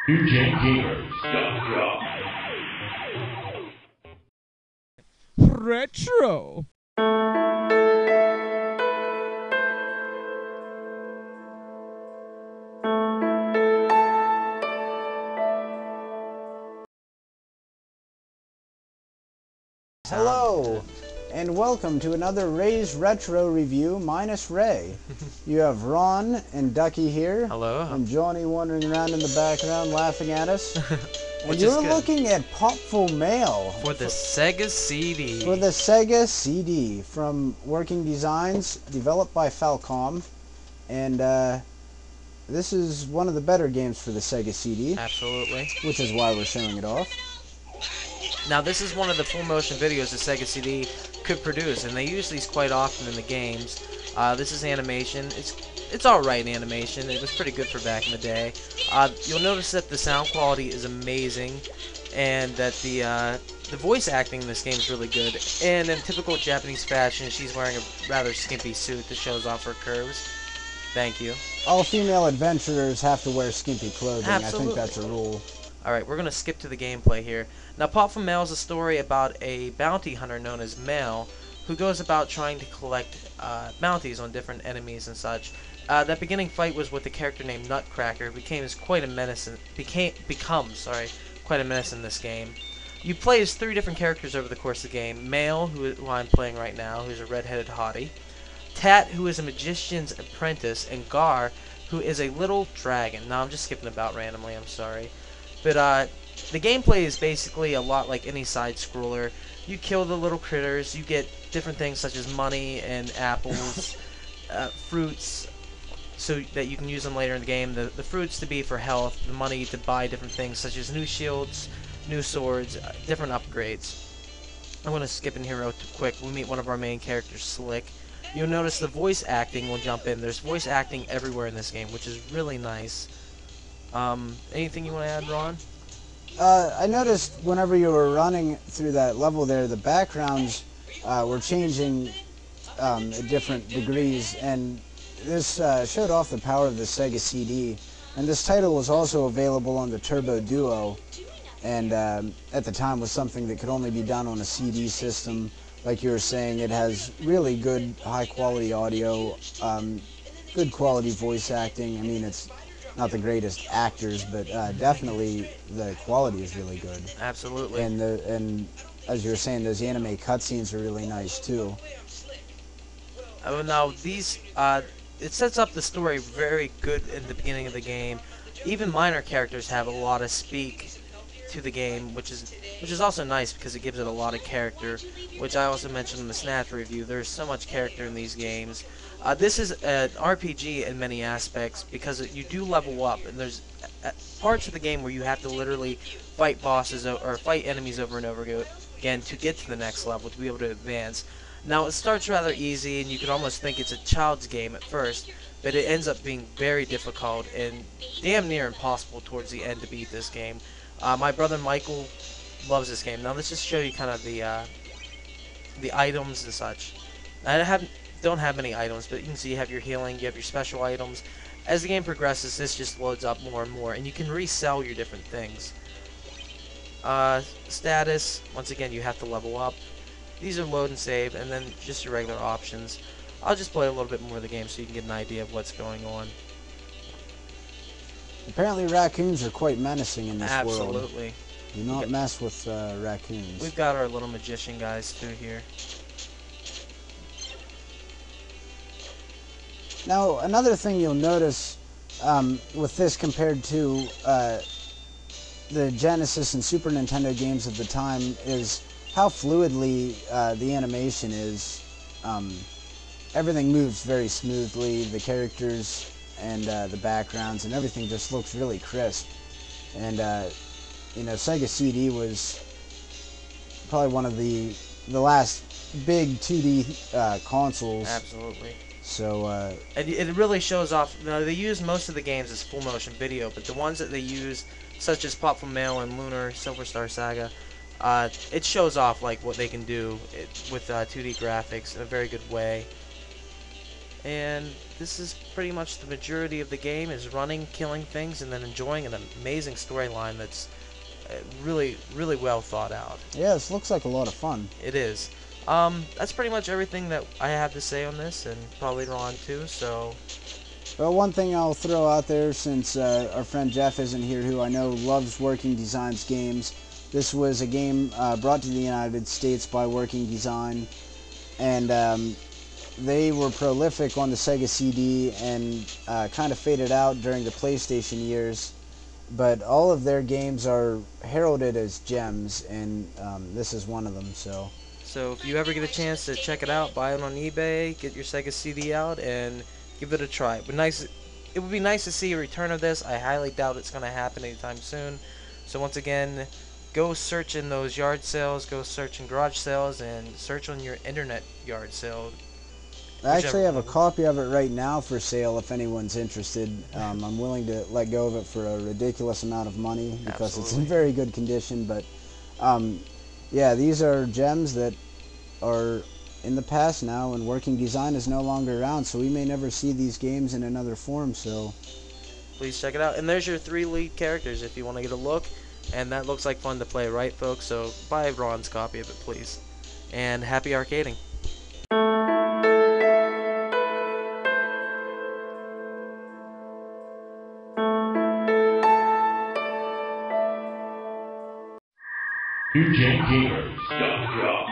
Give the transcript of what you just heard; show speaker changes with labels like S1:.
S1: NewGenGamers.com.
S2: Retro.
S3: Hello, and welcome to another Ray's Retro Review minus Ray. You have Ron and Ducky here.
S4: Hello.
S3: And Johnny wandering around in the background laughing at us. And
S4: Which
S3: you're
S4: is good.
S3: looking at Popful Mail.
S4: For the Sega CD.
S3: For the Sega CD from Working Designs, developed by Falcom. And this is one of the better games for the Sega CD.
S4: Absolutely.
S3: Which is why we're showing it off.
S4: Now this is one of the full motion videos the Sega CD could produce, and they use these quite often in the games. This is animation. It's alright animation. It was pretty good for back in the day. You'll notice that the sound quality is amazing, and that the voice acting in this game is really good. And in typical Japanese fashion, she's wearing a rather skimpy suit that shows off her curves. Thank you.
S3: All female adventurers have to wear skimpy clothing.
S4: Absolutely.
S3: I think that's a rule.
S4: Alright, we're going to skip to the gameplay here. Now, Popful Mail is a story about a bounty hunter known as Mail, who goes about trying to collect bounties on different enemies and such. That beginning fight was with a character named Nutcracker, who becomes quite a menace in this game. You play as 3 different characters over the course of the game. Mail, who I'm playing right now, who's a red-headed hottie. Tat, who is a magician's apprentice, and Gar, who is a little dragon. Now, I'm just skipping about randomly, I'm sorry. But the gameplay is basically a lot like any side-scroller. You kill the little critters, you get different things such as money and apples, fruits, so that you can use them later in the game. The fruits to be for health, the money to buy different things such as new shields, new swords, different upgrades. I'm going to skip in here real quick. We meet one of our main characters, Slick. You'll notice the voice acting will jump in. There's voice acting everywhere in this game, which is really nice. Anything you want to add, Ron?
S3: I noticed whenever you were running through that level there, the backgrounds were changing at different degrees, and this showed off the power of the Sega CD. And this title was also available on the Turbo Duo, and at the time was something that could only be done on a CD system. Like you were saying, it has really good, high-quality audio, good quality voice acting. I mean, it's not the greatest actors, but definitely the quality is really good.
S4: Absolutely.
S3: And as you were saying, those anime cutscenes are really nice too.
S4: Now these it sets up the story very good in the beginning of the game. Even minor characters have a lot of speak to the game, which is also nice because it gives it a lot of character, which I also mentioned in the Snatch review. There's so much character in these games. This is an RPG in many aspects because you do level up, and there's parts of the game where you have to literally fight bosses or fight enemies over and over again to get to the next level, to be able to advance. Now, it starts rather easy, and you could almost think it's a child's game at first, but it ends up being very difficult and damn near impossible towards the end to beat this game. My brother Michael loves this game. Now, let's just show you kind of the items and such. I don't have many items, but you can see you have your healing, you have your special items. As the game progresses, this just loads up more and more, and you can resell your different things. Status, once again, you have to level up. These are load and save, and then just your regular options. I'll just play a little bit more of the game so you can get an idea of what's going on.
S3: Apparently raccoons are quite menacing in this world.
S4: Absolutely.
S3: Do not mess with raccoons.
S4: We've got our little magician guys too here.
S3: Now, another thing you'll notice with this compared to the Genesis and Super Nintendo games of the time is how fluidly the animation is. Everything moves very smoothly. The characters and the backgrounds and everything just looks really crisp. And you know, Sega CD was probably one of the last big 2D consoles.
S4: Absolutely.
S3: So
S4: and it really shows off. Now, they use most of the games as full motion video, but the ones that they use, such as Popful Mail and Lunar Silver Star Saga, it shows off like what they can do with 2D graphics in a very good way. and this is pretty much the majority of the game is running, killing things, and then enjoying an amazing storyline that's really, really well thought out.
S3: Yeah, this looks like a lot of fun.
S4: It is. That's pretty much everything that I have to say on this, and probably later on too. So,
S3: Well, one thing I'll throw out there, since our friend Jeff isn't here, who I know loves Working Design's games, this was a game brought to the United States by Working Design, and they were prolific on the Sega CD and kind of faded out during the PlayStation years. But all of their games are heralded as gems, and this is one of them.
S4: so if you ever get a chance to check it out, buy it on eBay, get your Sega CD out, and give it a try. It would be nice to see a return of this. I highly doubt it's going to happen anytime soon. So once again, go search in those yard sales, go search in garage sales, and search on your internet yard sale.
S3: I
S4: Whichever
S3: actually have a
S4: one.
S3: copy of it right now for sale if anyone's interested. I'm willing to let go of it for a ridiculous amount of money because it's in
S4: Absolutely.
S3: very good condition. But um, yeah, these are gems that are in the past now, and Working Design is no longer around, so we may never see these games in another form. So
S4: Please check it out. And there's your 3 lead characters if you want to get a look. And that looks like fun to play, right, folks? So buy Ron's copy of it, please. And happy arcading.
S1: NewGenGamers.com.